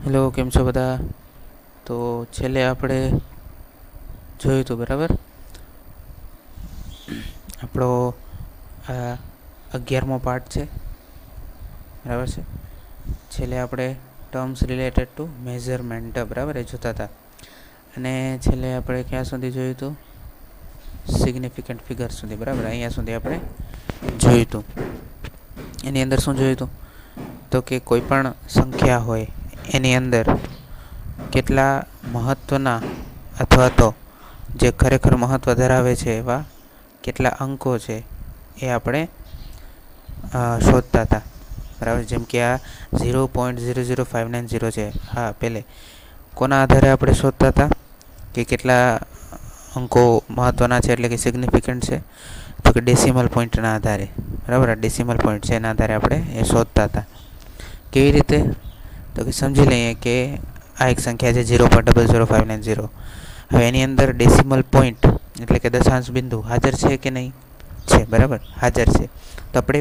Hello, કેમ છો બધા? તો છેલ્લે આપણે જોયું હતું, બરાબર? આપણો આ 11મો પાર્ટ છે, બરાબર છે. છેલ્લે આપણે ટર્મ્સ રિલેટેડ ટુ મેઝરમેન્ટ, બરાબર, એ જોતા હતા. અને છેલ્લે આપણે ક્યાં સુધી જોયું હતું? સિગ્નિફિકન્ટ ફિગર સુધી, બરાબર. અહીંયા સુધી આપણે જોયું હતું. એની અંદર શું જોયું હતું? તો કે કોઈ પણ સંખ્યા હોય એની અંદર કેટલા મહત્ત્વના અથવા તો જે ખરેખર મહત્ત્વ ધરાવે છે એવા કેટલા અંકો છે એ આપણે શોધતા હતા, બરાબર. જેમ કે આ 0.00590 છે. હા, પહેલે કોના આધારે આપણે શોધતા હતા કે કેટલા અંકો મહત્ત્વના છે, એટલે કે સિગ્નિફિકન્ટ છે? તો કે ડેસિમલ પોઈન્ટના આધારે, બરાબર. આ ડેસિમલ પોઈન્ટ છે એના આધારે આપણે એ શોધતા હતા. કેવી રીતે? તો કે સમજી લઈએ કે આ એક સંખ્યા છે 0.00590. હવે એની અંદર ડેસિમલ પોઈન્ટ એટલે કે દશાંશ બિંદુ હાજર છે કે નહીં? છે, બરાબર, હાજર છે. તો આપણે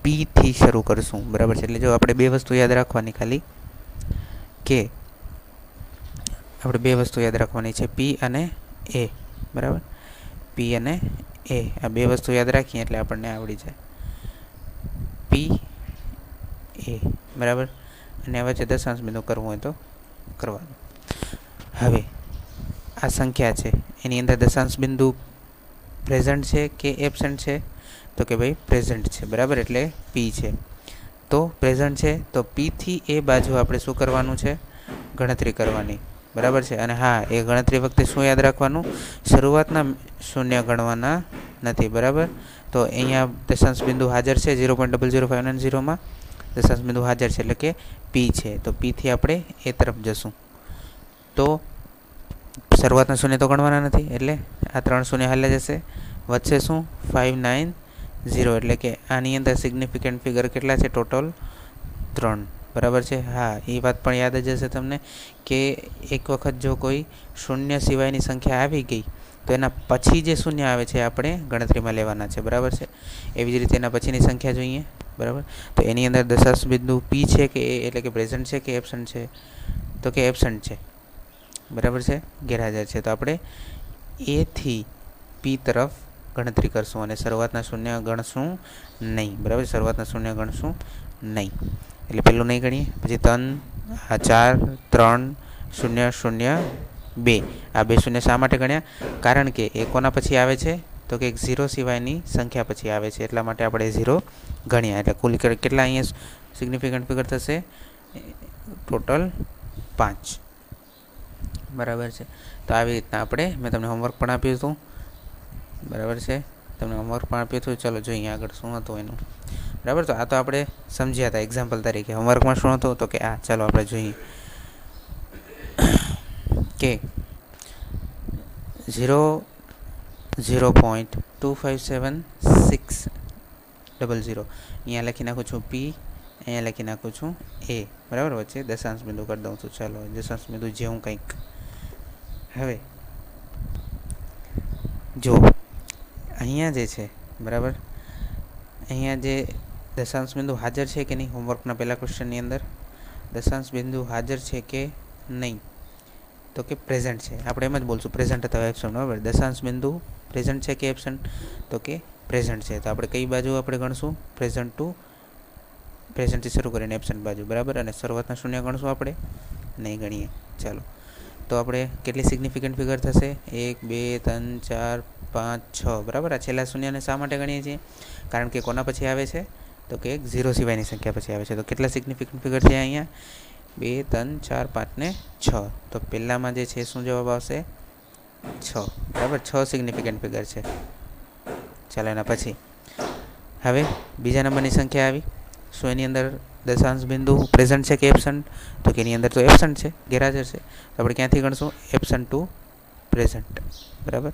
પીથી શરૂ કરશું, બરાબર છે. એટલે જો આપણે બે વસ્તુ યાદ રાખવાની, ખાલી કે આપણે બે વસ્તુ યાદ રાખવાની છે, પી અને એ, બરાબર. પી અને એ, આ બે વસ્તુ યાદ રાખીએ એટલે આપણને આવડી જાય. પી એ, બરાબર. અને વચ્ચે દશાંશ બિંદુ કરવું હોય તો કરવાનું. હવે આ સંખ્યા છે એની અંદર દશાંશ બિંદુ પ્રેઝન્ટ છે કે એબસન્ટ છે? તો કે ભાઈ પ્રેઝન્ટ છે, બરાબર. એટલે પી છે. તો પ્રેઝન્ટ છે તો પીથી એ બાજુ આપણે શું કરવાનું છે? ગણતરી કરવાની, બરાબર છે. અને હા, એ ગણતરી વખતે શું યાદ રાખવાનું? શરૂઆતના શૂન્ય ગણવાના નથી, બરાબર. તો અહીંયા દશાંશ બિંદુ હાજર છે 0.00590માં, દશાંશ બિંદુ હાજર છે એટલે કે પી છે. તો પીથી આપણે એ તરફ જશું. તો શરૂઆતના શૂન્ય તો ગણવાના નથી, એટલે આ 3 શૂન્ય હાલે જશે. વચ્ચે શું? 590, એટલે કે આની અંદર સિગ્નિફિકન્ટ ફિગર કેટલા છે? ટોટલ 3, બરાબર છે. હા, એ વાત પણ યાદ જ હશે તમને કે એક વખત જો કોઈ શૂન્ય સિવાયની સંખ્યા આવી ગઈ તો એના પછી જે શૂન્ય આવે છે આપણે ગણતરીમાં લેવાના છે, બરાબર છે. એવી જ રીતે એના પછીની સંખ્યા જોઈએ, બરાબર. તો એની અંદર દશાંશ બિંદુ પી છે કે એ, એટલે કે પ્રેઝન્ટ છે કે એબસન્ટ છે? તો કે એબસન્ટ છે, બરાબર છે, ગેરહાજર છે. તો આપણે એથી પી તરફ ગણતરી કરશું અને શરૂઆતના શૂન્ય ગણશું નહીં, બરાબર. શરૂઆતના શૂન્ય ગણશું નહીં, એટલે પેલું નહીં ગણીએ. પછી 3, 4, 3, 0, 0, 2, આ બે શૂન્ય શા માટે ગણ્યા? કારણ કે એ કોના પછી આવે છે? તો કે 0 સિવાયની સંખ્યા પછી આવે છે, એટલા માટે આપણે 0 ગણ્યા. એટલે કુલ કેટલા અહીંયા સિગ્નિફિકન્ટ ફિગર થશે? ટોટલ 5, બરાબર છે. તો આવી રીતના આપણે, મેં તમને હોમવર્ક પણ આપ્યું હતું, બરાબર છે. તમને હોમવર્ક પણ આપ્યું હતું. ચલો જોઈએ આગળ શું હતું એનું, બરાબર. તો આ તો આપણે સમજ્યા હતા એક્ઝામ્પલ તરીકે. હોમવર્કમાં શું હતું? તો કે આ, ચાલો આપણે જોઈએ કે 0.257600 અહીંયા લખી નાખું છું પી, અહીંયા લખી નાખું છું એ, બરાબર. વચ્ચે દશાંશ બિંદુ કરી દઉં છું. ચાલો, દશાંશ બિંદુ જેવું કંઈક. હવે જો અહીંયા જે છે, બરાબર, અહીંયા જે દશાંશ બિંદુ હાજર છે કે નહીં? હોમવર્કના પહેલા ક્વેશ્ચનની અંદર દશાંશ બિંદુ હાજર છે કે નહીં? તો કે પ્રેઝન્ટ છે. આપણે એમ જ બોલશું પ્રેઝન્ટ અથવા એબસન્ટ, બરાબર. દશાંશ બિંદુ પ્રેઝન્ટ છે કે એબસન્ટ? તો કે પ્રેઝન્ટ છે. તો આપણે કઈ બાજુ આપણે ગણશું? પ્રેઝન્ટથી શરૂ કરીને એબસન્ટ બાજુ, બરાબર. અને શરૂઆતના શૂન્ય ગણશું આપણે? નહીં ગણીએ. ચાલો, તો આપણે કેટલી સિગ્નિફિકન્ટ ફિગર થશે? 1, 2, 3, 4, 5, 6, બરાબર. આ છેલ્લા શૂન્યને શા માટે ગણીએ છીએ? કારણ કે કોના પછી આવે છે? તો કે 0 સિવાયની સંખ્યા પછી આવે છે. તો કેટલા સિગ્નિફિકન્ટ ફિગર છે અહીંયા? 2, 3, 4, 5 ને 6. તો પહેલામાં જે છે શું જવાબ આવશે? 6, બરાબર. 6 સિગ્નિફિકન્ટ ફિગર છે. ચાલો, એના પછી હવે બીજા નંબરની સંખ્યા આવી. શું એની અંદર દશાંશ બિંદુ પ્રેઝન્ટ છે કે એબસન્ટ? તો કે એની અંદર તો એબસન્ટ છે, ગેરહાજર છે. તો આપણે ક્યાંથી ગણશું? એબસન્ટ ટુ પ્રેઝન્ટ, બરાબર.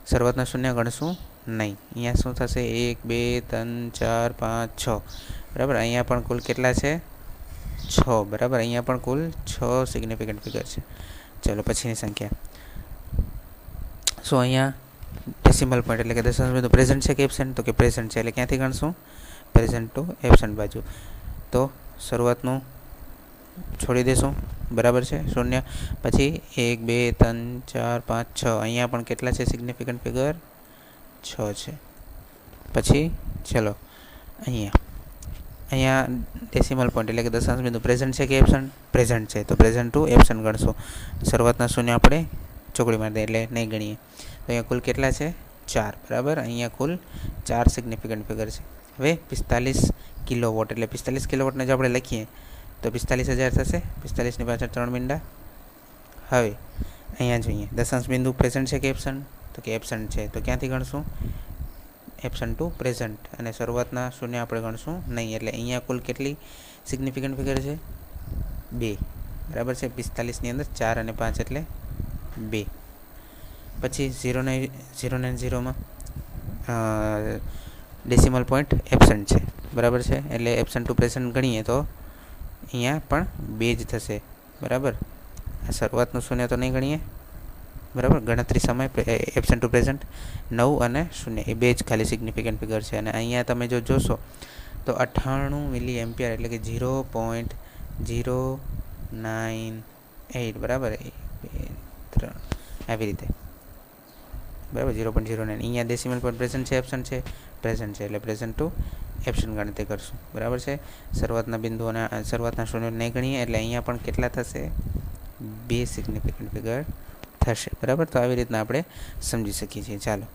શરૂઆતના શૂન્ય ગણશું નહીં. અહીંયા શું થશે? 1, 2, 3, 4, 5, 6, બરાબર. અહીંયા પણ કુલ કેટલા છે? 6, બરાબર. અહીંયા પણ કુલ 6 સિગ્નિફિકન્ટ ફિગર છે. ચાલો, પછીની સંખ્યા. શું અહીંયા ડેસિમલ પોઈન્ટ એટલે કે દશાંશ બિંદુ પ્રેઝન્ટ છે કે એબસન્ટ? તો કે પ્રેઝન્ટ છે, એટલે ક્યાંથી ગણશું? પ્રેઝન્ટ ટુ એબસન્ટ બાજુ. તો શરૂઆતનું છોડી દેશું, बराबर है 0 पछी 1 2 3 4 5 6 अहींया पण केटला छे सिग्निफिकंट फिगर 6 छे। पछी चलो अहींया अहींया डेसिमल पॉइंट एटले के दशांश बिंदु प्रेजेंट है कि एब्सेंट प्रेजेंट है तो प्रेजेंट टू एब्सेंट गणशो। शरूआतना शून्य आपणे ચોકડી मार दे एटले नहीं गणीए तो अहींया कुल केटला छे 4 बराबर। अहींया कुल 4 सिग्निफिकंट फिगर है। हवे 45 किलोवोट एटले 45 किलोवोट ने जो आपणे लखीए तो 45,000 थशे। 45 ની પાછળ 3 મીંડા। હવે અહીંયા જોઈએ દશાંશ બિંદુ પ્રેઝન્ટ છે કે એબ્સન્ટ તો કે એબ્સન્ટ છે તો ક્યાંથી ગણશું એબ્સન્ટ ટુ પ્રેઝન્ટ અને શરૂઆતના શૂન્ય આપણે ગણશું નહીં એટલે અહીંયા કુલ કેટલી સિગ્નિફિકન્ટ ફિગર છે 2 બરાબર છે। 45 ની અંદર 4 અને 5 એટલે 2 પછી 0 માં डेसिमल पॉइंट एब्सेंट है बराबर है एटले एब्सेंट टू प्रेजेंट गणीए तो अहींया पण 2 ज थशे बराबर। शरूआतनुं शून्य तो नहीं गणीए बराबर। गणतरी समय एब्सेंट टू प्रेजेंट 9 અને 0 ए 2 ज खाली सिग्निफिकंट फिगर है। अने अहींया तमे जो जोशो तो 98 मिली एम्पियर एटले के 0.098 बराबर આવી રીતે बराबर 0.09 अहींया डेसिमल पॉइंट प्रेजेंट है एब्सेंट है प्रेजेंट है एटले प्रेजेंट टू एब्सेंट गणतरी करशुं बराबर है। शरूआतना बिंदुओने शरूआतना शून्य नहीं गणीए एटले अहींया पण केटला थशे 2 सिग्निफिकंट फिगर थशे बराबर। तो આવી રીતના આપણે સમજી શકીએ છીએ। ચાલો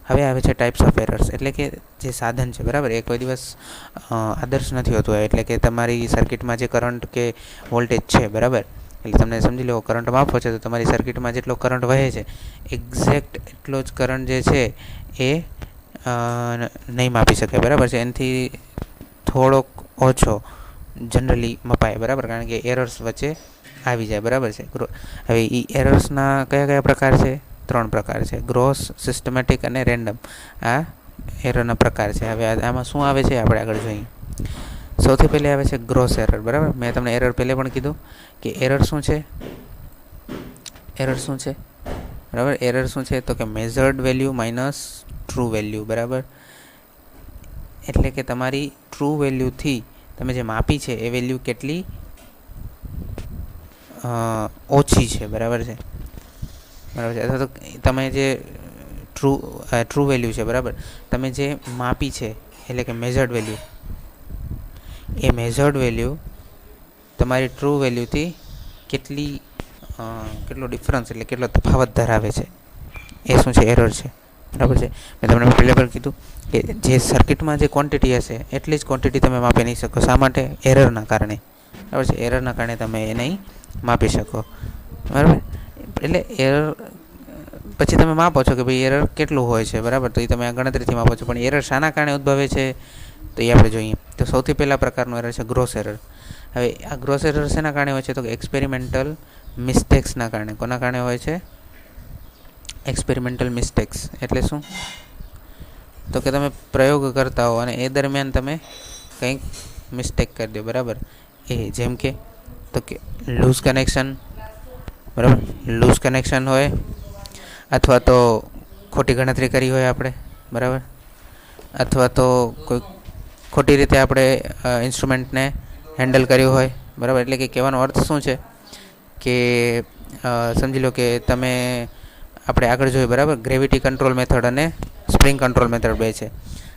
હવે આવે છે टाइप्स ऑफ एरर्स એટલે કે જે સાધન છે બરાબર એ કોઈ દિવસ આદર્શ નથી હોતું એટલે કે તમારી સર્કિટમાં જે કરંટ કે વોલ્ટેજ છે બરાબર એટલે તમને સમજી લો કરંટ માપવો છે તો તમારી સર્કિટમાં જેટલો કરંટ વહે છે એક્ઝેક્ટ એટલો જ કરંટ જે છે એ नहीं मापी सके बराबर है। एनाथी थोड़ोक ओछो जनरली मपाय बराबर कारण के एरर्स वच्चे आवी जाए बराबर है। हवे ई एरर्सना कया कया प्रकार है 3 प्रकार है ग्रोस सिस्टमेटिक अने रेन्डम आ एररना प्रकार है। हवे आमां शुं आवे छे आपणे आगळ जोईए। सौथी पहले आवे छे ग्रोस एरर बराबर। मैं तमने एरर पहले पण कीधुं कि एरर शुं छे बराबर। एरर शुं छे तो कि measured value minus true value बराबर एटले के तमारी ट्रू वेल्यू थी तमे जे मापी है ए वेल्यू केटली ओछी है बराबर है अथवा तो तमे जे ट्रू वेल्यू है बराबर तमे जे मापी है एटले के मेजर्ड वेल्यू ए मेजर्ड वेल्यू तमारी ट्रू वेल्यू थी केटली केटलो डिफरन्स एटले केटलो तफावत धरावे छे ए शुं छे एरर है बराबर है। मैं तमने पहले पर कीधुं कि जे सर्किट में जो क्वॉन्टिटी हशे एटली ज क्वॉन्टिटी तमे मापी नहीं सको शा माटे एररना कारणे बराबर है। एररना कारणे तमे ए नहीं मापी सको बराबर एटले एरर पछी तमे मापो छो कि भाई एरर केटલું હોય છે बराबर तो ये तमे आ गणतरीथी मापो छो पण एरर शाना कारणे उद्भवे छे तो ये आपणे जोईए। तो सौथी पहला प्रकारनो एरर छे ग्रोस एरर। हवे आ ग्रोस एरर शेना कारणे होय छे तो एक्सपेरिमेंटल मिस्टेक्सना कारणे कोना कारणे होय छे एक्सपेरिमेंटल मिस्टेक्स एटले शुं तो कि तमे प्रयोग करता हो अने ए दरमियान तमे कंईक मिस्टेक कर दो बराबर ए जेम के तो कि लूज कनेक्शन बराबर लूज कनेक्शन होय अथवा तो खोटी गणतरी करी होय आपणे बराबर अथवा तो कोई खोटी रीते आपणे इंस्ट्रुमेंट ने हेन्डल कर्युं होय बराबर। एटले कि कहेवानो अर्थ शुं छे कि समझी लो कि तमे આપણે આગળ જોઈએ બરાબર ગ્રેવિટી કંટ્રોલ મેથડ અને સ્પ્રિંગ કંટ્રોલ મેથડ બે છે।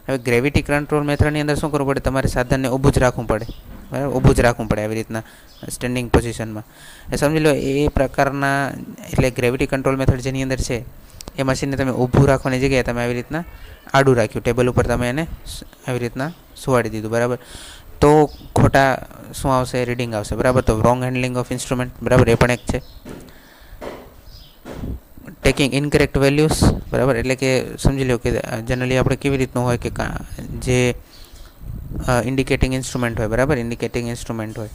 હવે ગ્રેવિટી કંટ્રોલ મેથડની અંદર શું કરવું પડે તમારે સાધનને ઊભું જ રાખવું પડે બરાબર ઊભું જ રાખવું પડે આવી રીતના સ્ટેન્ડિંગ પોઝિશનમાં એ સમજી લો એ પ્રકારના એટલે ગ્રેવિટી કંટ્રોલ મેથડ જેની અંદર છે એ મશીનને તમે ઊભું રાખવાની જગ્યાએ તમે આવી રીતના આડું રાખ્યું ટેબલ ઉપર તમે એને આવી રીતના સુવાડી દીધું બરાબર તો ખોટા શું આવશે રીડિંગ આવશે બરાબર। તો રોંગ હેન્ડલિંગ ઓફ ઇન્સ્ટ્રુમેન્ટ બરાબર એ પણ એક છે। टेकिंग इनकरेक्ट वेल्यूज बराबर एटले के समझी लो कि जनरली आपणे केवी रीतनुं होय कि जे इंडिकेटिंग इंस्ट्रुमेंट होय बराबर इंडिकेटिंग इंस्ट्रुमेंट होय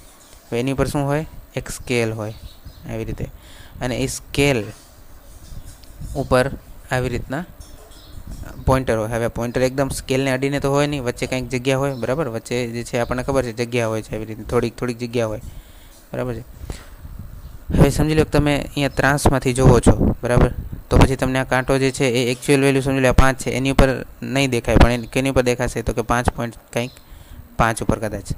एनी पर शुं होय एक स्केल होय આવી રીતે અને એ સ્કેલ ઉપર આવી રીતના પોઈન્ટર હોય। હવે પોઈન્ટર એકદમ સ્કેલને અડીને તો હોય નહીં વચ્ચે કંઈક જગ્યા હોય બરાબર વચ્ચે જે છે આપણને ખબર છે જગ્યા હોય છે આવી રીતે થોડીક જગ્યા હોય બરાબર છે। હવે સમજી લો કે તમે અહીંયા ત્રાસમાંથી જોવો છો બરાબર તો પછી તમને આ કાંટો જે છે એ एक्चुअल વેલ્યુ સમજી લો 5 છે એની ઉપર નહીં દેખાય પણ કેની ઉપર દેખાશે તો કે 5 પોઈન્ટ કંઈક 5 ઉપર કદાચ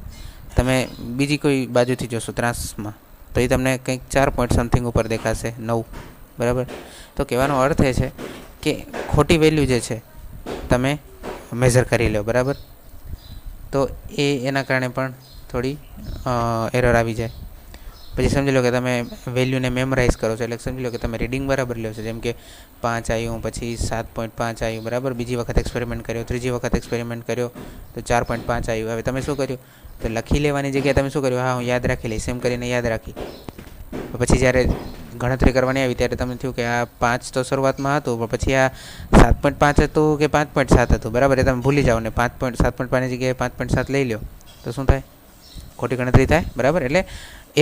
તમે બીજી કોઈ બાજુથી જોશો ત્રાસમાં તો એ તમને કંઈક 4 પોઈન્ટ સમથિંગ ઉપર દેખાશે 9, બરાબર. તો કહેવાનો અર્થ એ છે કે ખોટી વેલ્યુ જે છે તમે મેઝર કરી લો, બરાબર. તો એના કારણે પણ થોડી એરર આવી જાય. પછી સમજી લો કે તમે વેલ્યુને મેમરાઇઝ કરો છો, એટલે સમજી લો કે તમે રીડિંગ બરાબર લો છો, જેમ કે 5 આવ્યું, પછી 7.5 આવ્યું, બરાબર. બીજી વખત એક્સપેરિમેન્ટ કર્યો, ત્રીજી વખત એક્સપેરિમેન્ટ કર્યો તો 4.5 આવ્યું. હવે તમે શું કર્યું, તો લખી લેવાની જગ્યાએ તમે શું કર્યું, હા હું યાદ રાખી લઈશ એમ કરીને યાદ રાખી. પછી જ્યારે ગણતરી કરવાની આવી ત્યારે તમને થયું કે આ 5 તો શરૂઆતમાં હતું, પણ પછી આ 7.5 હતું કે 5.7 હતું, બરાબર. એ તમે ભૂલી જાઓ ને 7.5ની જગ્યાએ 5.7 લઈ લો તો શું થાય, ખોટી ગણતરી થાય, બરાબર. એટલે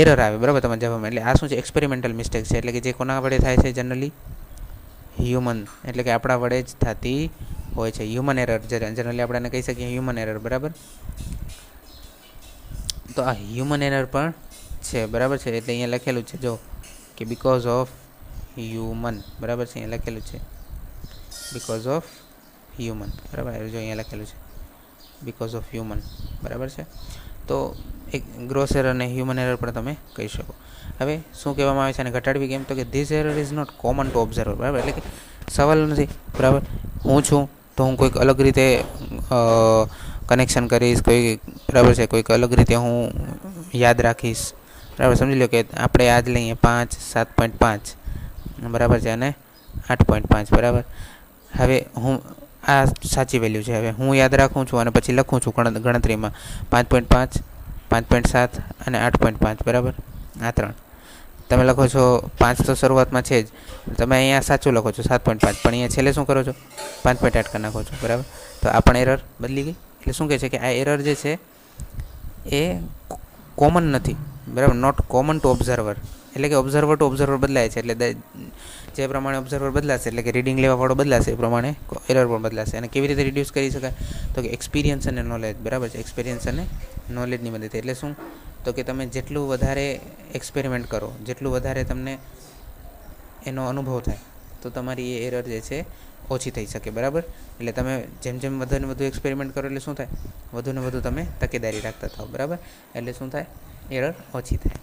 એરર આવે, બરાબર, તમારા જવાબમાં. એટલે આ શું છે, એક્સપેરિમેન્ટલ મિસ્ટેક છે, એટલે કે જે કોના વડે થાય છે, જનરલી હ્યુમન, એટલે કે આપણા વડે જ થતી હોય છે. હ્યુમન એરર જનરલી આપણે કહી શકીએ હ્યુમન એરર, બરાબર. તો આ હ્યુમન એરર પણ છે, બરાબર છે. એટલે અહીંયા લખેલું છે જો કે બીકોઝ ઓફ હ્યુમન, બરાબર છે. અહીંયા લખેલું છે બીકોઝ ઓફ હ્યુમન, બરાબર. જો અહીંયા લખેલું છે બીકોઝ ઓફ હ્યુમન, બરાબર છે. તો એક ગ્રોસ એરર અને હ્યુમન એરર પણ તમે કહી શકો. હવે શું કહેવામાં આવે છે અને ઘટાડવી કેમ, તો કે this error is not common to observer, બરાબર. એટલે કે સવાલ નથી, બરાબર. હું છું તો હું કોઈક અલગ રીતે કનેક્શન કરીશ, કોઈ, બરાબર છે, કોઈક અલગ રીતે હું યાદ રાખીશ, બરાબર. સમજી લો કે આપણે યાદ લઈએ 5, 7.5, બરાબર છે, અને 8.5, બરાબર. હવે હું આ સાચી વેલ્યુ છે, હવે હું યાદ રાખું છું અને પછી લખું છું ગણતરીમાં 5.5, 5.7 અને 8.5, બરાબર. આ 3 તમે લખો છો. 5 તો શરૂઆતમાં છે જ, તમે અહીંયા સાચું લખો છો 7.5, પણ અહીંયા છેલ્લે શું કરો છો, 5.8 કરી નાખો છો, બરાબર. તો આ પણ એરર બદલી ગઈ. એટલે શું કહે છે કે આ એરર જે છે એ કોમન નથી, બરાબર, નોટ કોમન ટુ ઓબ્ઝર્વર. એટલે કે ઓબ્ઝર્વર ટુ ઓબ્ઝર્વર બદલાય છે, એટલે જે પ્રમાણે ઓબ્ઝર્વર બદલાશે, એટલે કે રીડિંગ લેવાવાળો બદલાશે, એ પ્રમાણે એરર પણ બદલાશે. અને કેવી રીતે રિડ્યુસ કરી શકાય, તો કે એક્સપિરિયન્સ અને નોલેજ, બરાબર છે. એક્સપિરિયન્સ અને નોલેજની મદદથી. એટલે શું, તો કે તમે જેટલું વધારે એક્સપેરિમેન્ટ કરો, જેટલું વધારે તમને એનો અનુભવ થાય, તો તમારી એ એરર જે છે ઓછી થઈ શકે, બરાબર. એટલે તમે જેમ જેમ વધુ ને વધુ એક્સપેરિમેન્ટ કરો એટલે શું થાય, વધુ ને વધુ તમે તકેદારી રાખતા થાઓ, બરાબર. એટલે શું થાય, એરર ઓછી થાય.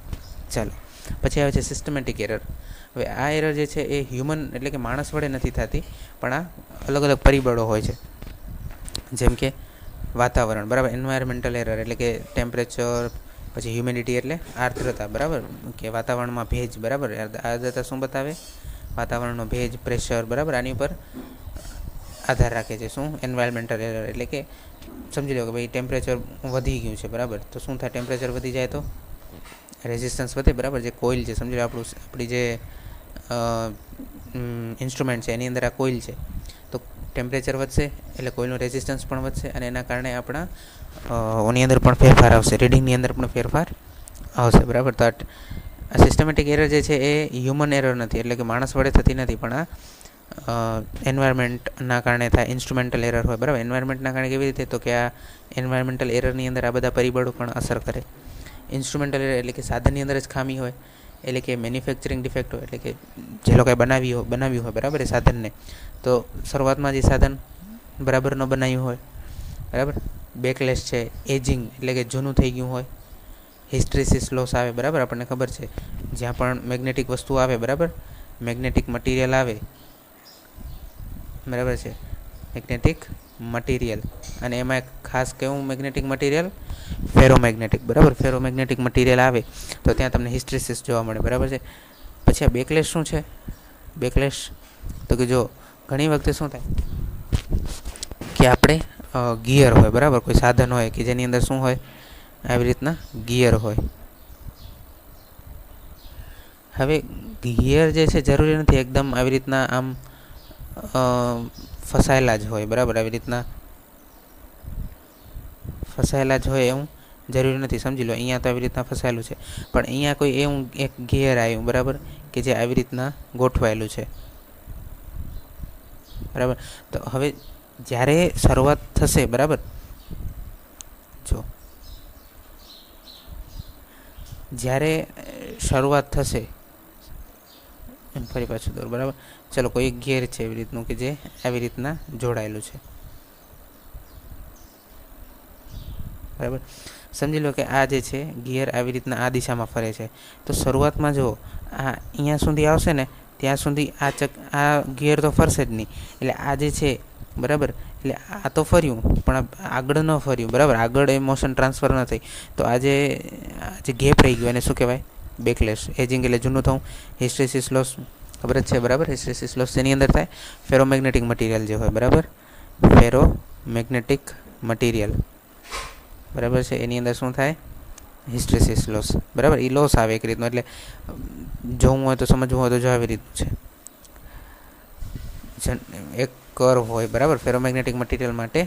ચાલો, પછી આવે છે સિસ્ટમેટિક એરર. હવે આ એરર જે છે એ હ્યુમન, એટલે કે માણસ વડે નથી થતી, પણ આ અલગ અલગ પરિબળો હોય છે, જેમ કે વાતાવરણ, બરાબર. એન્વાયરમેન્ટલ એરર એટલે કે ટેમ્પરેચર, પછી હ્યુમિડિટી એટલે આર્દ્રતા, બરાબર, કે વાતાવરણમાં ભેજ, બરાબર. આર્દ્રતા શું બતાવે, વાતાવરણનો ભેજ, પ્રેશર, બરાબર. આની ઉપર આધાર રાખે છે શું, એન્વાયરમેન્ટલ એરર. એટલે કે સમજી લો કે ભાઈ ટેમ્પરેચર વધી ગયું છે, બરાબર. તો શું થાય, ટેમ્પરેચર વધી જાય તો રેઝિસ્ટન્સ વધે, બરાબર. જે કોઇલ છે, સમજી લો આપણી જે ઇન્સ્ટ્રુમેન્ટ છે એની અંદર આ કોઇલ છે, તો ટેમ્પરેચર વધશે એટલે કોઇલનું રેઝિસ્ટન્સ પણ વધશે, અને એના કારણે આપણા ઓની અંદર પણ ફેરફાર આવશે, રીડિંગની અંદર પણ ફેરફાર આવશે, બરાબર. તો આ સિસ્ટમેટિક એરર જે છે એ હ્યુમન એરર નથી, એટલે કે માણસ વડે થતી નથી, પણ આ એન્વાયરમેન્ટના કારણે થાય, ઇન્સ્ટ્રુમેન્ટલ એરર હોય, બરાબર. એન્વાયરમેન્ટના કારણે કેવી રીતે, તો કે આ એન્વાયરમેન્ટલ એરરની અંદર આ બધા પરિબળો પણ અસર કરે. ઇન્સ્ટ્રુમેન્ટલ એરર એટલે કે સાધનની અંદર જ ખામી હોય, એટલે કે મેન્યુફેક્ચરિંગ ડિફેક્ટ હોય, એટલે કે જે લોકોએ બનાવ્યું હોય, બરાબર, એ સાધનને, તો શરૂઆતમાં જે સાધન બરાબર ન બનાવ્યું હોય, બરાબર. બેકલેશ છે, એજિંગ એટલે કે જૂનું થઈ ગયું હોય, હિસ્ટ્રેસિસ લોસ આવે, બરાબર. આપણને ખબર છે જ્યાં પણ મેગ્નેટિક વસ્તુ આવે, બરાબર, મેગ્નેટિક મટીરિયલ આવે, બરાબર છે, મેગ્નેટિક મટીરિયલ, અને એમાં ખાસ કેવું મેગ્નેટિક મટીરિયલ, ફેરોમેગ્નેટિક, બરાબર. ફેરોમેગ્નેટિક મટીરિયલ આવે તો ત્યાં તમને હિસ્ટ્રેસિસ જોવા મળે, બરાબર છે. પછી આ બેકલેશ શું છે, બેકલેશ તો કે જો ઘણી વખતે શું થાય કે આપણે ગિયર હોય, બરાબર, કોઈ સાધન હોય કે જેની અંદર શું હોય, આવી રીતના ગિયર હોય. હવે ગિયર જે છે જરૂરી નથી એકદમ આવી રીતના આમ ફસાયેલા જ હોય, બરાબર. આવી રીતના ફસાયેલા જ હોય એવું જરૂરી નથી. સમજી લો અહીંયા તો આવી રીતના ફસાયેલું છે, પણ અહીંયા કોઈ એવું એક ગિયર આવ્યું, બરાબર, કે જે આવી રીતના ગોઠવાયેલું છે, બરાબર. તો હવે જ્યારે શરૂઆત થશે, બરાબર, જો જ્યારે શરૂઆત થશે, ફરી પાછું દોર, બરાબર. ચલો કોઈ ગિયર છે એવી રીતનું કે જે આવી રીતના જોડાયેલું છે, બરાબર. સમજી લો કે આ જે છે ગિયર આવી રીતના આ દિશામાં ફરે છે. તો શરૂઆતમાં જો આ અહીંયા સુધી આવશે ને ત્યાં સુધી આ ગિયર તો ફરશે જ નહીં. એટલે આ જે છે બરાબર, એટલે આ તો ફર્યું પણ આગળ ન ફર્યું, બરાબર, આગળ એ મોશન ટ્રાન્સફર ન થઈ. તો આ જે ગેપ રહી ગયો એને શું કહેવાય? બેકલેશ. એજિંગ એટલે જૂનું થવું. હિસ્ટ્રેસિસ લોસ ખબર જ છે, બરાબર. હિસ્ટ્રેસિસ લોસ તેની અંદર થાય ફેરોમેગ્નેટિક મટીરિયલ જે હોય, બરાબર, ફેરોમેગ્નેટિક મટીરિયલ, બરાબર છે, એની અંદર શું થાય? હિસ્ટ્રેસિસ લોસ, બરાબર. એ લોસ આવે એક રીતનો. એટલે જોવું હોય તો સમજવું હોય તો જો આવી રીતનું છે. એક કર્વ હોય, બરાબર, ફેરોમેગ્નેટિક મટીરિયલ માટે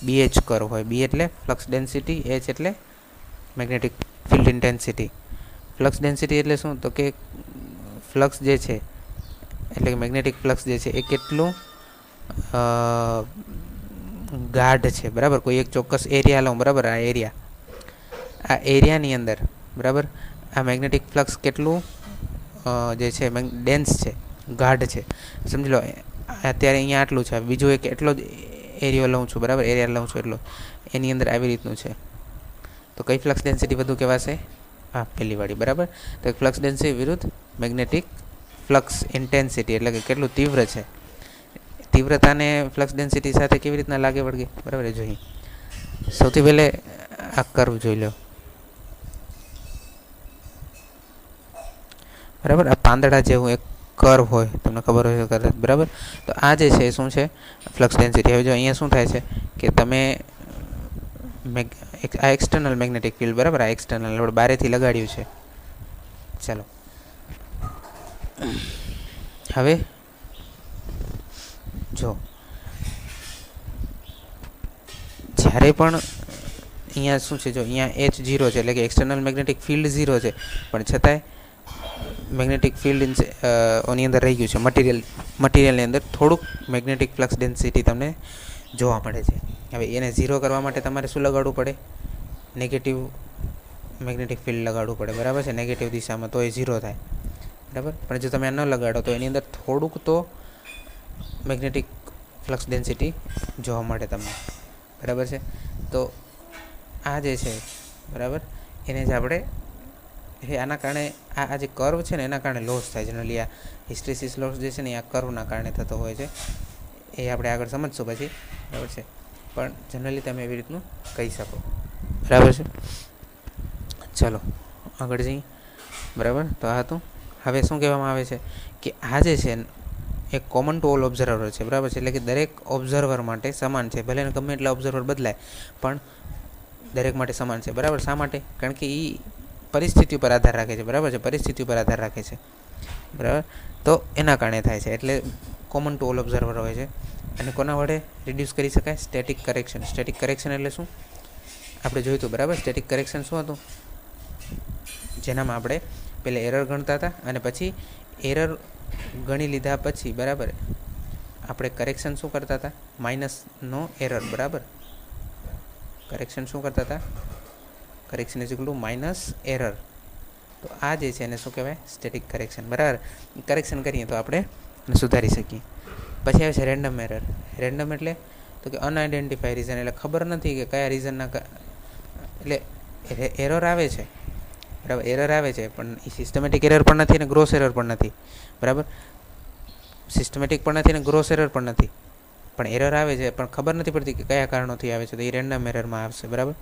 BH કર્વ હોય. B એટલે ફ્લક્સ ડેન્સિટી, H એટલે magnetic field intensity. Flux density એટલે શું? તો કે ફ્લક્સ જે છે એટલે કે મેગ્નેટિક ફ્લક્સ જે છે એ કેટલું ગાઢ છે, બરાબર. કોઈ એક ચોક્કસ એરિયા લઉં, બરાબર, આ એરિયાની અંદર, બરાબર, આ મેગ્નેટિક ફ્લક્સ કેટલું જે છે ડેન્સ છે, ગાઢ છે. સમજી લો અત્યારે અહીંયા આટલું છે, બીજું એક એટલો જ એરિયો લઉં છું, બરાબર, એરિયા લઉં છું એટલો, એની અંદર આવી રીતનું છે. તો કઈ ફ્લક્સ ડેન્સિટી વધુ કહેવાશે? આ પહેલી વાળી, બરાબર. તો ફ્લક્સ ડેન્સિટી વિરુદ્ધ મેગ્નેટિક ફ્લક્સ ઇન્ટેન્સિટી એટલે કે કેટલું તીવ્ર છે. તીવ્રતાને ફ્લક્સ ડેન્સિટી સાથે કેવી રીતના લાગે વળગે, બરાબર, એ જોઈએ. સૌથી પહેલે આ કર્વ જોઈ લો, બરાબર. આ પાંદડા જેવું એક કર્વ હોય, તમને ખબર હોય કદાચ, બરાબર. તો આ જે છે શું છે? Flux density. હવે જો અહીંયા શું થાય છે કે તમે આ એક્સટર્નલ મેગ્નેટિક ફિલ્ડ, બરાબર, આ એક્સટર્નલ આપણે બારેથી લગાડ્યું છે. ચાલો હવે જો જ્યારે પણ અહીંયા શું છે, જો અહીંયા H 0 છે એટલે કે એક્સટર્નલ મેગ્નેટિક ફિલ્ડ 0 છે, પણ છતાંય મેગ્નેટિક ફિલ્ડ ઓની અંદર રહી ગયું છે. મટીરિયલની અંદર થોડુંક મેગ્નેટિક ફ્લક્સ ડેન્સિટી તમને જોવા મળે છે. હવે એને 0 કરવા માટે તમારે શું લગાડવું પડે? નેગેટિવ મેગ્નેટિક ફિલ્ડ લગાડવું પડે, બરાબર છે, નેગેટિવ દિશામાં, તો એ 0 થાય, બરાબર. પણ જો તમે ન લગાડો તો એની અંદર થોડુંક તો મેગ્નેટિક ફ્લક્સ ડેન્સિટી જોવા મળે તમને, બરાબર છે. તો આ જે છે, બરાબર, એને જ આપણે આના કારણે આ જે કર્વ છે ને એના કારણે લોસ થાય. જનરલી આ હિસ્ટ્રેસિસ લોસ જે છે ને આ કર્વના કારણે થતો હોય છે. એ આપણે આગળ સમજશું પછી, બરાબર છે. પણ જનરલી તમે એવી રીતનું કહી શકો, બરાબર છે. ચાલો આગળ જઈએ, બરાબર. તો આ હતું. હવે શું કહેવામાં આવે છે કે આ જે છે એક કોમન ટુ ઓલ ઓબ્ઝર્વર છે, બરાબર છે. એટલે કે દરેક ઓબ્ઝર્વર માટે સમાન છે. ભલે ને ગમે એટલા ઓબ્ઝર્વર બદલાય પણ દરેક માટે સમાન છે, બરાબર. શા માટે? કારણ કે એ પરિસ્થિતિ ઉપર આધાર રાખે છે, બરાબર છે, પરિસ્થિતિ ઉપર આધાર રાખે છે, બરાબર. તો એના કારણે થાય છે. એટલે કોમન ટુ ઓલ ઓબ્ઝર્વર હોય છે. અને કોના વડે રિડ્યુસ કરી શકાય? Static correction. સ્ટેટિક કરેક્શન એટલે શું આપણે જોયું હતું, બરાબર. સ્ટેટિક કરેક્શન શું હતું? જેનામાં આપણે પહેલાં એરર ગણતા હતા અને પછી એરર ગણી લીધા પછી, બરાબર, આપણે કરેક્શન શું કરતા હતા? માઇનસનો એરર, બરાબર. કરેક્શન શું કરતા હતા? Correction is equal to minus error. તો આ જે છે એને શું કહેવાય? સ્ટેટિક કરેક્શન, બરાબર. કરેક્શન કરીએ તો આપણે એને સુધારી શકીએ. પછી આવે છે રેન્ડમ એરર. રેન્ડમ એટલે તો કે અનઆઇડેન્ટિફાઈ રીઝન, એટલે ખબર નથી કે કયા રીઝનના, એટલે એરર આવે છે, બરાબર. એરર આવે છે પણ એ સિસ્ટમેટિક એરર પણ નથી અને ગ્રોસ એરર પણ નથી, બરાબર. સિસ્ટમેટિક પણ નથી અને ગ્રોસ એરર પણ નથી, પણ એરર આવે છે પણ ખબર નથી પડતી કે કયા કારણોથી આવે છે. તો એ રેન્ડમ એરરમાં આવશે, બરાબર.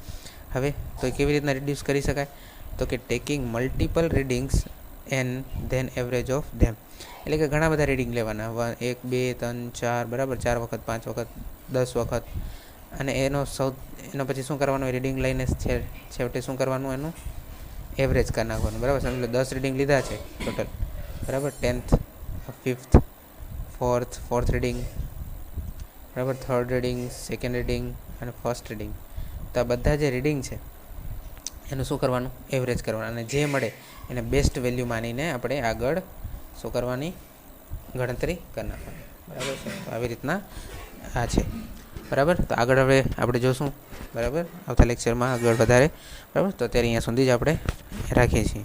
હવે તો એ કેવી રીતના રિડ્યુસ કરી શકાય? તો કે taking multiple readings and then average of them. એટલે કે ઘણા બધા રીડિંગ લેવાના, 1 2 3 4, બરાબર, 4 વખત 5 વખત 10 વખત, અને એનો પછી શું કરવાનું? રીડિંગ લઈને છેવટે શું કરવાનું? એનું એવરેજ કરી નાખવાનું, બરાબર. સમજી લો 10 રીડિંગ લીધા છે ટોટલ, બરાબર. 10th 5th 4th રીડિંગ, બરાબર, 3rd રીડિંગ, 2nd રીડિંગ અને 1st રીડિંગ. તો આ બધા જે રીડિંગ છે એનું શું કરવાનું? એવરેજ કરવાનું. અને જે મળે એને બેસ્ટ વેલ્યુ માનીને આપણે આગળ શું કરવાની? ગણતરી કરી નાખવાની, બરાબર છે. તો આવી રીતના આ છે, બરાબર. તો આગળ હવે આપણે જોશું, બરાબર, આવતા લેક્ચરમાં આગળ વધારે, બરાબર. તો અત્યારે અહીંયા સુધી જ આપણે રાખીએ છીએ.